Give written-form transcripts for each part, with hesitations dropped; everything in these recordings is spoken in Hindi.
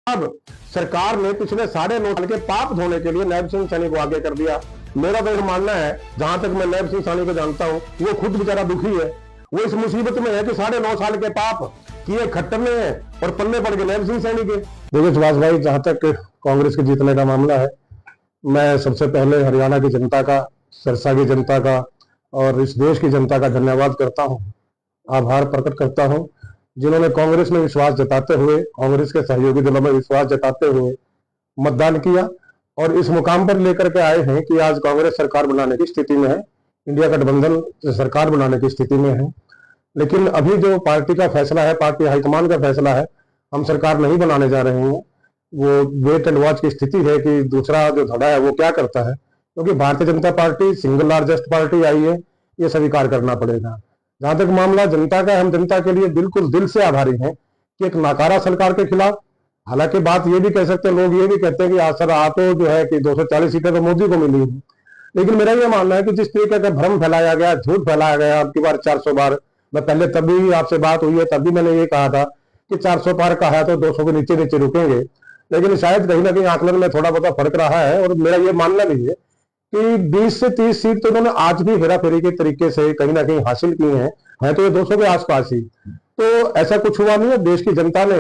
अब सरकार ने पिछले 9.5 साल के पाप धोने के लिए नैब सिंह सैनी को आगे कर दिया। मेरा तो मानना है, जहां तक मैं नैब सिंह सैनी को जानता हूं, वो खुद बेचारा दुखी है। वो इस मुसीबत में है कि 9.5 साल के पाप किए खट्टर ने हैं और पन्ने पड़ गए नैब सिंह सैनी के। देखिए सुभाष भाई, जहां तक कांग्रेस के जीतने का मामला है, मैं सबसे पहले हरियाणा की जनता का, सिरसा की जनता का और इस देश की जनता का धन्यवाद करता हूं, आभार प्रकट करता हूं, जिन्होंने कांग्रेस में विश्वास जताते हुए, कांग्रेस के सहयोगी दलों में विश्वास जताते हुए मतदान किया और इस मुकाम पर लेकर के आए हैं कि आज कांग्रेस सरकार बनाने की स्थिति में है, इंडिया गठबंधन सरकार बनाने की स्थिति में है। लेकिन अभी जो पार्टी का फैसला है, पार्टी हाईकमान का फैसला है, हम सरकार नहीं बनाने जा रहे हैं। वो वेट एंड वॉच की स्थिति है कि दूसरा जो धड़ा है वो क्या करता है, क्योंकि Bharatiya Janata party single largest party आई है, ये स्वीकार करना पड़ेगा। जहां तक मामला जनता का, हम जनता के लिए बिल्कुल दिल से आभारी हैं कि एक नाकारा सरकार के खिलाफ, हालांकि बात ये भी कह सकते हैं, लोग ये भी कहते हैं कि सर आ तो जो है कि 240 सीटें तो मोदी को मिली है, लेकिन मेरा ये मानना है कि जिस तरीके का भ्रम फैलाया गया, झूठ फैलाया गया, अब की बार 400 बार, मैं पहले तभी आपसे बात हुई है तभी मैंने ये कहा था कि 400 पार कहा है तो 200 के नीचे नीचे रुकेंगे, लेकिन शायद कहीं ना कहीं आकलन में थोड़ा बहुत फर्क रहा है। और मेरा ये मानना भी है कि 20 से 30 सीट तो उन्होंने आज भी हेराफेरी के तरीके से कहीं ना कहीं हासिल की है तो ये 200 के आसपास ही। तो ऐसा कुछ हुआ नहीं है। देश की जनता ने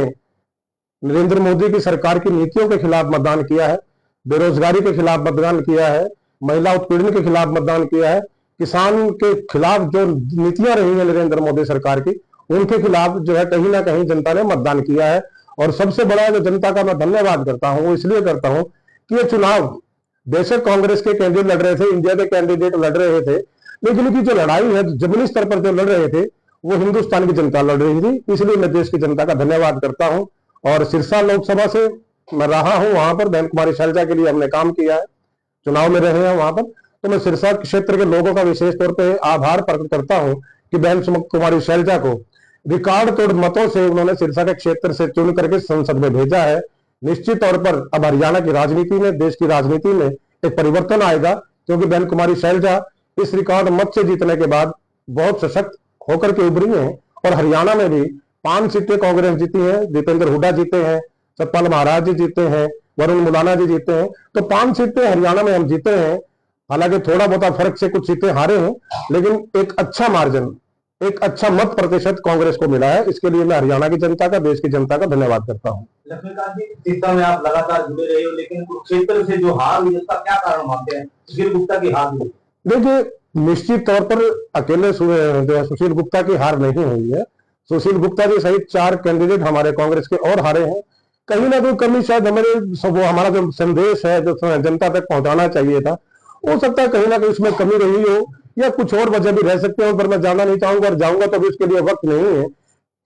नरेंद्र मोदी की सरकार की नीतियों के खिलाफ मतदान किया है, बेरोजगारी के खिलाफ मतदान किया है, महिला उत्पीड़न के खिलाफ मतदान किया है, किसान के खिलाफ जो नीतियां रही है नरेंद्र मोदी सरकार की, उनके खिलाफ जो है कहीं ना कहीं जनता ने मतदान किया है। और सबसे बड़ा जो जनता का मैं धन्यवाद करता हूं वो इसलिए करता हूं कि ये चुनाव बेशक कांग्रेस के कैंडिडेट लड़ रहे थे, इंडिया के कैंडिडेट लड़ रहे थे, लेकिन की जो लड़ाई है जमीनी स्तर पर जो लड़ रहे थे वो हिंदुस्तान की जनता लड़ रही थी। इसलिए मैं देश की जनता का धन्यवाद करता हूं। और सिरसा लोकसभा से मैं रहा हूं, वहां पर बहन कुमारी शैलजा के लिए हमने काम किया है, चुनाव में रहे हैं वहां पर, तो मैं सिरसा क्षेत्र के लोगों का विशेष तौर पर आभार प्रकट करता हूं कि बहन कुमारी शैलजा को रिकॉर्ड तोड़ मतों से उन्होंने सिरसा के क्षेत्र से चुन करके संसद में भेजा है। निश्चित तौर पर अब हरियाणा की राजनीति में, देश की राजनीति में एक परिवर्तन आएगा, क्योंकि बहन कुमारी शैलजा इस रिकॉर्ड मत से जीतने के बाद बहुत सशक्त होकर के उभरी हैं। और हरियाणा में भी 5 सीटें कांग्रेस जीती हैं, दीपेंद्र हुड्डा जीते हैं, सतपाल महाराज जी जीते हैं, वरुण मुलाना जी जीते हैं, तो 5 सीटें हरियाणा में हम जीते हैं। हालांकि थोड़ा बहुत फर्क से कुछ सीटें हारे हैं, लेकिन एक अच्छा मार्जिन, एक अच्छा मत प्रतिशत कांग्रेस को मिला है। इसके लिए मैं हरियाणा की जनता का, देश की जनता का धन्यवाद करता हूँ। लक्ष्मीकांत जी, चिंता में आप लगातार जुड़े रहे हो, लेकिन कुरुक्षेत्र से जो हार हुई उसका क्या कारण मानते हैं? सुशील गुप्ता की हार हुई। देखिए, निश्चित तौर पर अकेले सुशील गुप्ता की हार नहीं हुई है। सुशील गुप्ता जी सहित 4 कैंडिडेट हमारे कांग्रेस के और हारे हैं। कहीं ना कोई कमी शायद हमारा जो संदेश है, जो जनता तक पहुंचाना चाहिए था, हो सकता है कहीं ना कहीं उसमें कमी रही हो, या कुछ और वजह भी रह सकते हो, पर मैं जानना नहीं चाहूंगा, और जाऊंगा तो भी उसके लिए वक्त नहीं है।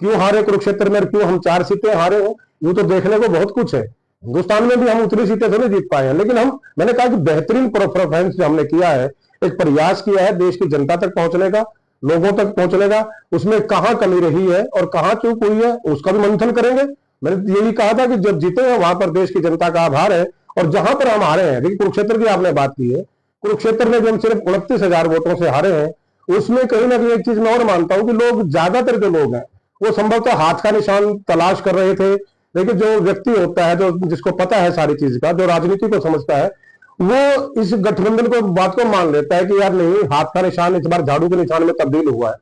क्यों हारे कुरुक्षेत्र में, क्यों हम 4 सीटें हारे हैं, यूं तो देखने को बहुत कुछ है। हिंदुस्तान में भी हम उतनी सीटें तो नहीं जीत पाए हैं, लेकिन मैंने कहा कि बेहतरीन परफॉर्मेंस जो हमने किया है, एक प्रयास किया है देश की जनता तक पहुंचने का, लोगों तक पहुंचने का, उसमें कहां कमी रही है और कहां चूक हुई है उसका भी मंथन करेंगे। मैंने यही कहा था कि जब जीते हैं वहां पर देश की जनता का आभार है, और जहां पर हम हारे हैं, देखिए कुरुक्षेत्र की आपने बात की है, कुरुक्षेत्र में जो हम सिर्फ 29,000 वोटों से हारे हैं, उसमें कहीं ना कहीं एक चीज मैं और मानता हूं कि लोग, ज्यादातर जो लोग हैं वो संभवतः हाथ का निशान तलाश कर रहे थे। लेकिन जो व्यक्ति होता है, जो जिसको पता है सारी चीज का, जो राजनीति को समझता है, वो इस गठबंधन को, बात को मान लेता है कि यार नहीं, हाथ का निशान इस बार झाड़ू के निशान में तब्दील हुआ है।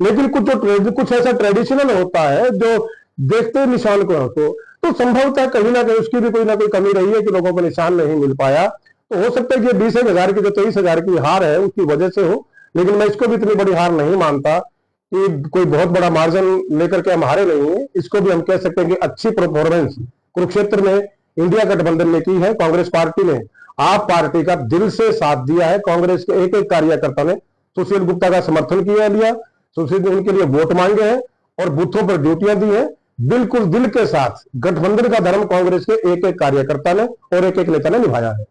लेकिन कुछ ऐसा ट्रेडिशनल होता है जो देखते निशान को तो संभवतः कहीं ना कहीं उसकी भी कोई ना कोई कमी रही है कि लोगों को निशान नहीं मिल पाया। तो हो सकता है कि 20,000 की जो 23,000 की हार है उसकी वजह से हो, लेकिन मैं इसको भी इतनी बड़ी हार नहीं मानता कि कोई बहुत बड़ा मार्जिन लेकर के हम हारे नहीं है। इसको भी हम कह सकते हैं कि अच्छी परफॉर्मेंस कुरुक्षेत्र में इंडिया गठबंधन ने की है। कांग्रेस पार्टी ने आप पार्टी का दिल से साथ दिया है। कांग्रेस के एक एक कार्यकर्ता ने सुशील गुप्ता का समर्थन लिया, सुशील उनके लिए वोट मांगे हैं और बूथों पर ड्यूटियां दी हैं, बिल्कुल दिल के साथ। गठबंधन का धर्म कांग्रेस के एक एक कार्यकर्ता ने और एक एक नेता ने निभाया है।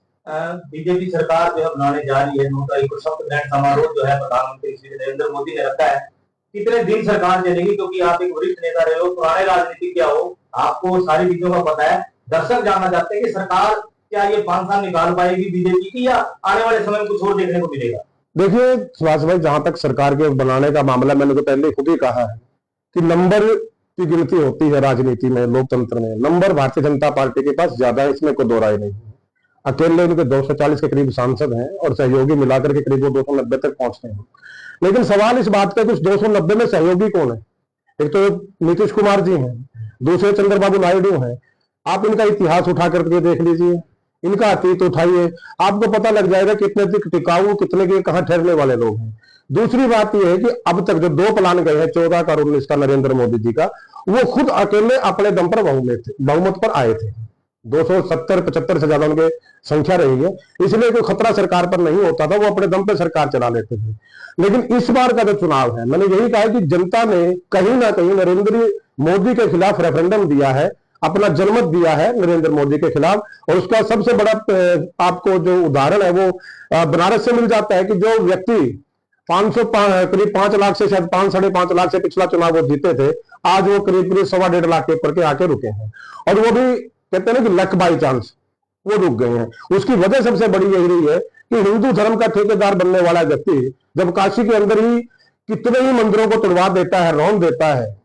बीजेपी सरकार जो है बनाने जा रही है, उनका एक शपथ समारोह जो है प्रधानमंत्री श्री नरेंद्र मोदी ने रखा है। कितने दिन सरकार चलेगी? क्योंकि आप एक वरिष्ठ नेता रहे हो, पुराने राजनीति क्या हो, आपको सारी चीजों का पता है। दर्शक जानना चाहते हैं कि सरकार क्या ये 5 साल निकाल पाएगी बीजेपी की, या आने वाले समय में कुछ और देखने को मिलेगा? देखिए सुभाष भाई, जहां तक सरकार के बनाने का मामला, मैंने तो पहले खुद ही कहा है कि नंबर की गिनती होती है राजनीति में, लोकतंत्र में, नंबर भारतीय जनता पार्टी के पास ज्यादा है, इसमें कोई दो राय नहीं है। अकेले उनके 240 के करीब सांसद हैं और सहयोगी मिलाकर के करीब वो 290 तक पहुंचते हैं। लेकिन सवाल इस बात का कि उस 290 में सहयोगी कौन है? एक तो नीतीश कुमार जी हैं, दूसरे चंद्रबाबू नायडू हैं। आप इनका इतिहास उठा करके देख लीजिए, इनका अतीत उठाइए, आपको पता लग जाएगा कितने टिकाऊ, कितने के कहां ठहरने वाले लोग हैं। दूसरी बात यह है कि अब तक जो 2 प्लान गए हैं 14 का और 19 का नरेंद्र मोदी जी का, वो खुद अकेले अपने दम पर बहुमत पर आए थे। 270-75 से ज्यादा उनके संख्या रही है, इसलिए कोई खतरा सरकार पर नहीं होता था, वो अपने दम पर सरकार चला लेते थे। लेकिन इस बार का जो चुनाव है, मैंने यही कहा कि जनता ने कहीं ना कहीं नरेंद्र मोदी के खिलाफ रेफरेंडम दिया है, अपना जनमत दिया है नरेंद्र मोदी के खिलाफ। और उसका सबसे बड़ा आपको जो उदाहरण है वो बनारस से मिल जाता है कि जो व्यक्ति 500 करीब 5 लाख से शायद 5-5.5 लाख से पिछला चुनाव वो जीते थे, आज वो करीब 1.25 लाख के ऊपर के आके रुके हैं। और वो भी कहते हैं ना कि लक बाई चांस वो रुक गए हैं। उसकी वजह सबसे बड़ी यही रही है कि हिंदू धर्म का ठेकेदार बनने वाला व्यक्ति जब काशी के अंदर ही कितने ही मंदिरों को तोड़वा देता है, रौंद देता है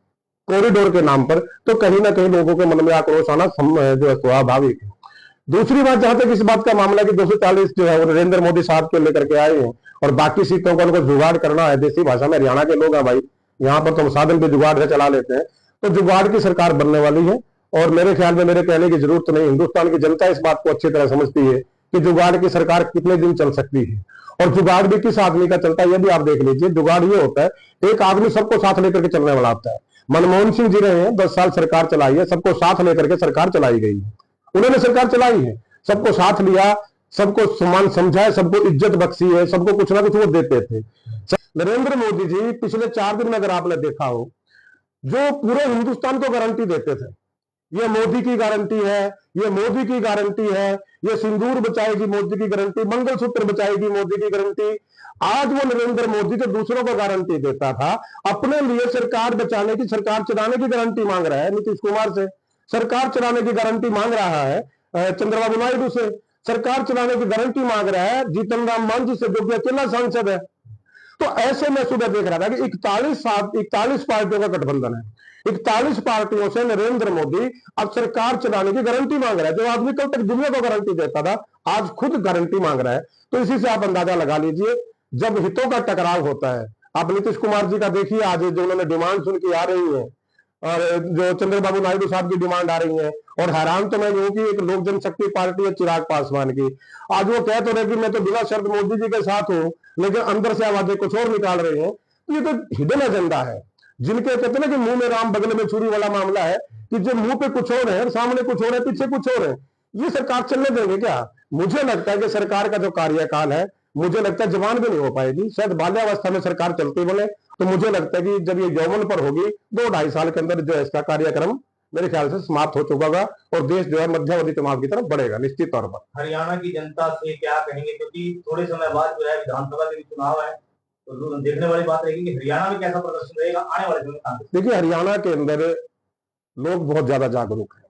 कॉरिडोर के नाम पर, तो कहीं ना कहीं लोगों के मन में आक्रोश आना जो है स्वाभाविक है। दूसरी बात, जहां तक इस बात का मामला कि 240 जो है वो नरेंद्र मोदी साहब के लेकर के आए हैं और बाकी सीटों का उनको जुगाड़ करना है। देसी भाषा में हरियाणा के लोग हैं भाई, यहाँ पर तो साधन भी जुगाड़ से चला लेते हैं, तो जुगाड़ की सरकार बनने वाली है। और मेरे ख्याल में मेरे कहने की जरूरत नहीं, हिंदुस्तान की जनता इस बात को अच्छी तरह समझती है कि जुगाड़ की सरकार कितने दिन चल सकती है और जुगाड़ भी किस आदमी का चलता है। यह भी आप देख लीजिए, जुगाड़ ये होता है एक आदमी सबको साथ लेकर के चलने वाला होता है। मनमोहन सिंह जी रहे हैं, 10 साल सरकार चलाई है, सबको साथ लेकर के सरकार चलाई गई है, उन्होंने सरकार चलाई है, सबको साथ लिया, सबको सम्मान समझा है, सबको इज्जत बख्शी है, सबको कुछ ना कुछ वो देते थे। नरेंद्र मोदी जी पिछले 4 दिन में अगर आपने देखा हो, जो पूरे हिंदुस्तान को गारंटी देते थे, ये मोदी की गारंटी है, ये मोदी की गारंटी है, ये सिंदूर बचाएगी मोदी की गारंटी, मंगलसूत्र बचाएगी मोदी की गारंटी। आज वो नरेंद्र मोदी जो दूसरों को गारंटी देता था, अपने लिए सरकार बचाने की, सरकार चलाने की गारंटी मांग रहा है नीतीश कुमार से, सरकार चलाने की गारंटी मांग रहा है चंद्रबाबू नायडू से, सरकार चलाने की गारंटी मांग रहा है जीतन राम मांझी से, जो कि अकेला सांसद है। तो ऐसे में सुबह देख रहा था कि 41 पार्टियों का गठबंधन है, 41 पार्टियों से नरेंद्र मोदी अब सरकार चलाने की गारंटी मांग रहा है। जो आदमी कल तक दुनिया को गारंटी देता था, आज खुद गारंटी मांग रहा है। तो इसी से आप अंदाजा लगा लीजिए, जब हितों का टकराव होता है, आप नीतीश कुमार जी का देखिए, आज जो उन्होंने डिमांड सुन के आ रही है और जो चंद्रबाबू नायडू साहब की डिमांड आ रही है, और हैरान तो मैं हूं कि एक लोक जनशक्ति पार्टी है चिराग पासवान की, आज वो कह तो रहे कि मैं तो बिना शर्त मोदी जी के साथ हूं, लेकिन अंदर से आवाजें कुछ और निकाल रहे हैं। तो ये तो हिडन एजेंडा है, जिनके कहते हैं ना कि मुंह में राम बगल में छुरी वाला मामला है, कि जो मुंह पे कुछ और है, सामने कुछ और है, पीछे कुछ और है। ये सरकार चलने देंगे क्या? मुझे लगता है कि सरकार का जो कार्यकाल है, मुझे लगता है जवान भी नहीं हो पाएगी, शायद बाल्यावस्था में सरकार चलती बने। तो मुझे लगता है कि जब ये यौवन पर होगी, 2-2.5 साल के अंदर जो है इसका कार्यक्रम मेरे ख्याल से समाप्त हो चुका होगा और देश जो है मध्यावधि चुनाव की तरफ बढ़ेगा निश्चित तौर पर। हरियाणा की जनता से क्या कहेंगे, क्योंकि थोड़े समय बाद जो है विधानसभा के भी चुनाव है, तो देखने वाली बात रहेगी कि हरियाणा में कैसा प्रदर्शन रहेगा आने वाले समय में। देखिए, हरियाणा के अंदर लोग बहुत ज्यादा जागरूक है।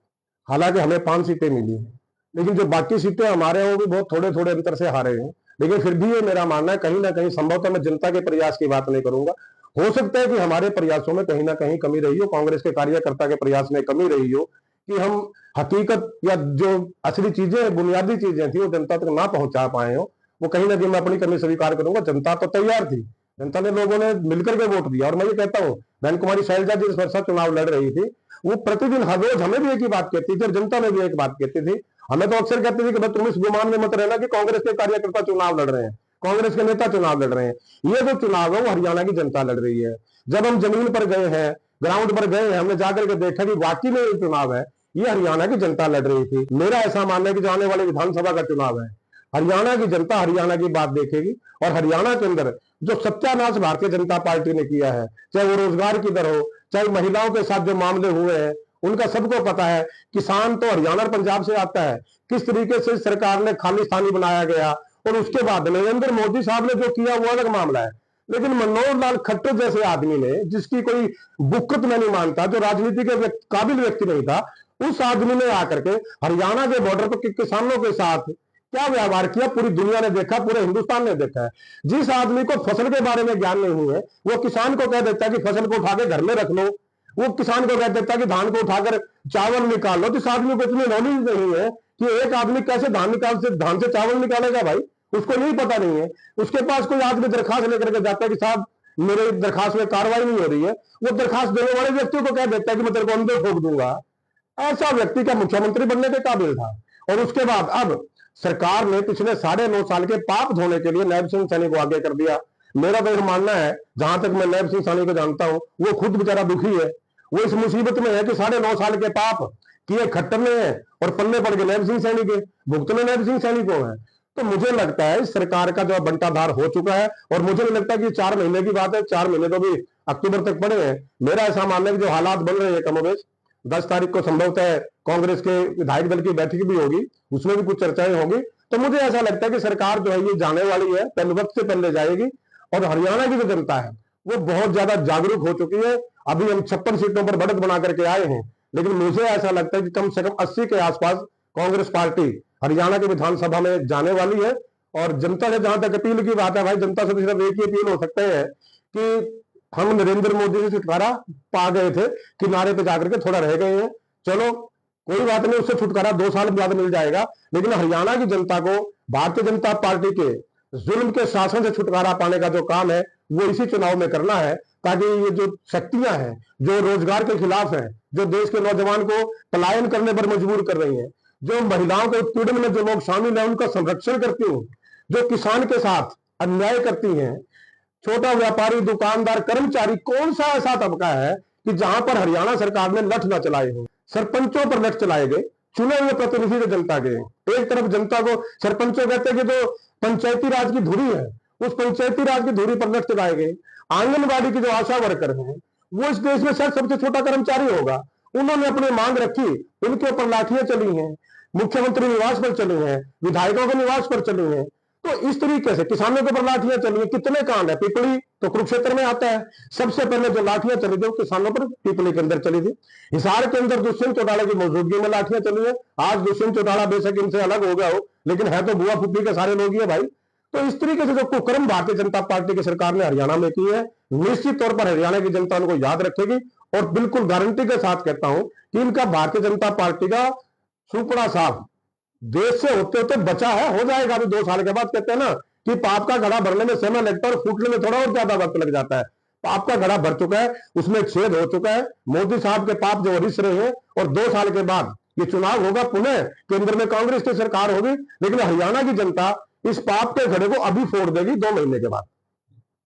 हालांकि हमें 5 सीटें मिली हैं, लेकिन जो बाकी सीटें हमारे हैं वो भी बहुत थोड़े थोड़े अंतर से हारे हैं। लेकिन फिर भी ये मेरा मानना है, कहीं ना कहीं संभवतः मैं जनता के प्रयास की बात नहीं करूंगा, हो सकता है कि हमारे प्रयासों में कहीं ना कहीं कमी रही हो, कांग्रेस के कार्यकर्ता के प्रयास में कमी रही हो, कि हम हकीकत या जो असली चीजें, बुनियादी चीजें थी, वो जनता तक ना पहुंचा पाए हो। वो कहीं ना कहीं मैं अपनी कमी स्वीकार करूंगा। जनता तो तैयार थी, जनता ने, लोगों ने मिलकर के वोट दिया। और मैं ये कहता हूँ, बहन कुमारी शैलजा जी इस वर्षा चुनाव लड़ रही थी, वो प्रतिदिन हर रोज हमें भी एक ही बात कहती थी और जनता में भी एक बात कहती थी। हमें तो अक्सर कहती थी कि भाई तुम इस गुमान में मत रहना कि कांग्रेस के कार्यकर्ता चुनाव लड़ रहे हैं, कांग्रेस के नेता चुनाव लड़ रहे हैं। ये जो चुनाव है वो हरियाणा की जनता लड़ रही है। जब हम जमीन पर गए हैं, ग्राउंड पर गए हैं, हमने जाकर के देखा कि वाकई में ये चुनाव है, ये हरियाणा की जनता लड़ रही थी। मेरा ऐसा मानना है कि जो आने वाले विधानसभा का चुनाव है, हरियाणा की जनता हरियाणा की बात देखेगी। और हरियाणा के अंदर जो सत्यानाश भारतीय जनता पार्टी ने किया है, चाहे वो रोजगार की दर हो, चाहे महिलाओं के साथ जो मामले हुए हैं, उनका सबको पता है। किसान तो हरियाणा और पंजाब से आता है, किस तरीके से सरकार ने खालिस्तानी बनाया गया। और उसके बाद नरेंद्र मोदी साहब ने जो किया वो अलग मामला है, लेकिन मनोहर लाल खट्टर जैसे आदमी ने, जिसकी कोई बुक्कत मैं नहीं मानता, जो राजनीति के काबिल व्यक्ति नहीं था, उस आदमी ने आकर के हरियाणा के बॉर्डर पर किसानों के साथ क्या व्यवहार किया, पूरी दुनिया ने देखा, पूरे हिंदुस्तान ने देखा है। जिस आदमी को फसल के बारे में ज्ञान नहीं है, वो किसान को कह देता है कि फसल को उठा के घर में रख लो, वो किसान को कह देता है कि धान को उठाकर चावल निकाल लो। तो इस आदमी को इतनी नॉलेज नहीं है कि एक आदमी कैसे धान से चावल निकालेगा भाई, उसको यही पता नहीं है। उसके पास कोई आदमी दरखास्त लेकर के जाता है कि साहब मेरे दरखास्त में कार्रवाई नहीं हो रही है, वो दरखास्त देने वाले व्यक्ति को कह देता है कि मैं तेरे को अंदर ठोक दूंगा। ऐसा व्यक्ति का मुख्यमंत्री बनने के काबिल था। और उसके बाद अब सरकार ने पिछले 9.5 साल के पाप धोने के लिए नायब सिंह सैनी को आगे कर दिया। मेरा तो यह मानना है, जहां तक मैं नायब सिंह सैनी को जानता हूं, वो खुद बेचारा दुखी है। वो इस मुसीबत में है कि 9.5 साल के पाप किए खट्टर में है और पल्ले पड़ गए नायब सिंह सैनी के, भुगतने नायब सिंह सैनी को है। तो मुझे लगता है इस सरकार का जो बंटाधार हो चुका है, और मुझे नहीं लगता कि 4 महीने की बात है, 4 महीने तो भी अक्टूबर तक पड़े हैं। मेरा ऐसा मानना है कि जो हालात बन रहे हैं कमोबेश, 10 तारीख को संभवतः कांग्रेस के विधायक दल की बैठक भी होगी, उसमें भी कुछ चर्चाएं होगी। तो मुझे ऐसा लगता है कि सरकार जो है ये जाने वाली है, पहले वक्त से पहले जाएगी। और हरियाणा की जो जनता है वो बहुत ज्यादा जागरूक हो चुकी है। अभी हम 56 सीटों पर बढ़त बना करके आए हैं, लेकिन मुझे ऐसा लगता है कि कम से कम 80 के आसपास कांग्रेस पार्टी हरियाणा की विधानसभा में जाने वाली है। और जनता से जहां तक अपील की बात है भाई, जनता से सिर्फ एक ही अपील हो सकते हैं कि हम नरेंद्र मोदी से छुटकारा पा गए थे, किनारे पे जाकर के थोड़ा रह गए हैं, चलो कोई बात नहीं, उससे छुटकारा 2 साल बाद मिल जाएगा। लेकिन हरियाणा की जनता को भारतीय जनता पार्टी के जुल्म के शासन से छुटकारा पाने का जो काम है वो इसी चुनाव में करना है, ताकि ये जो शक्तियां हैं जो रोजगार के खिलाफ हैं, जो देश के नौजवान को पलायन करने पर मजबूर कर रही हैं, जो महिलाओं के उत्पीड़न में जो लोग शामिल हैं उनका संरक्षण करती हैं, जो किसान के साथ अन्याय करती हैं, छोटा व्यापारी, दुकानदार, कर्मचारी, कौन सा ऐसा तबका है कि जहां पर हरियाणा सरकार ने लठ न चलाए हो। सरपंचों पर लठ चलाए गए, चुने हुए प्रतिनिधि जो जनता के। एक तरफ जनता को सरपंचों कहते हैं कि जो पंचायती राज की धुरी है, उस पंचायती राज की धुरी पर लठ चलाए गए। आंगनबाड़ी की जो आशा वर्कर है वो इस देश में शायद सबसे छोटा कर्मचारी होगा, उन्होंने अपनी मांग रखी, उनके ऊपर लाठियां चली हैं, मुख्यमंत्री निवास पर चली हैं, विधायकों के निवास पर चली हैं। तो इस तरीके से किसानों के ऊपर लाठियां चली है। कितने कांड है, पिपली तो कुरुक्षेत्र में आता है, सबसे पहले जो लाठियां चली थी किसानों पर पिपली के अंदर चली थी। हिसार के अंदर दुष्यंत चौटाला की मौजूदगी में लाठियां चली है। आज दुष्यंत चौटाला बेशक इनसे अलग हो गया हो, लेकिन है तो बुआ फुप्पी के सारे लोग ही है भाई। तो इस तरीके से जो कुकर्म भारतीय जनता पार्टी की सरकार ने हरियाणा में की है, निश्चित तौर पर हरियाणा की जनता उनको याद रखेगी। और बिल्कुल गारंटी के साथ कहता हूं कि इनका भारतीय जनता पार्टी का सुपड़ा साफ देश से होते होते बचा है, हो जाएगा अभी 2 साल के बाद। कहते हैं ना कि पाप का घड़ा भरने में समय लगता है और फूटने में थोड़ा और ज्यादा वक्त लग जाता है। पाप का घड़ा भर चुका है, उसमें छेद हो चुका है। मोदी साहब के पाप जो रिस रहे हैं, और 2 साल के बाद ये चुनाव होगा, पुनः केंद्र में कांग्रेस की सरकार होगी, लेकिन हरियाणा की जनता इस पाप के घड़े को अभी फोड़ देगी 2 महीने के बाद।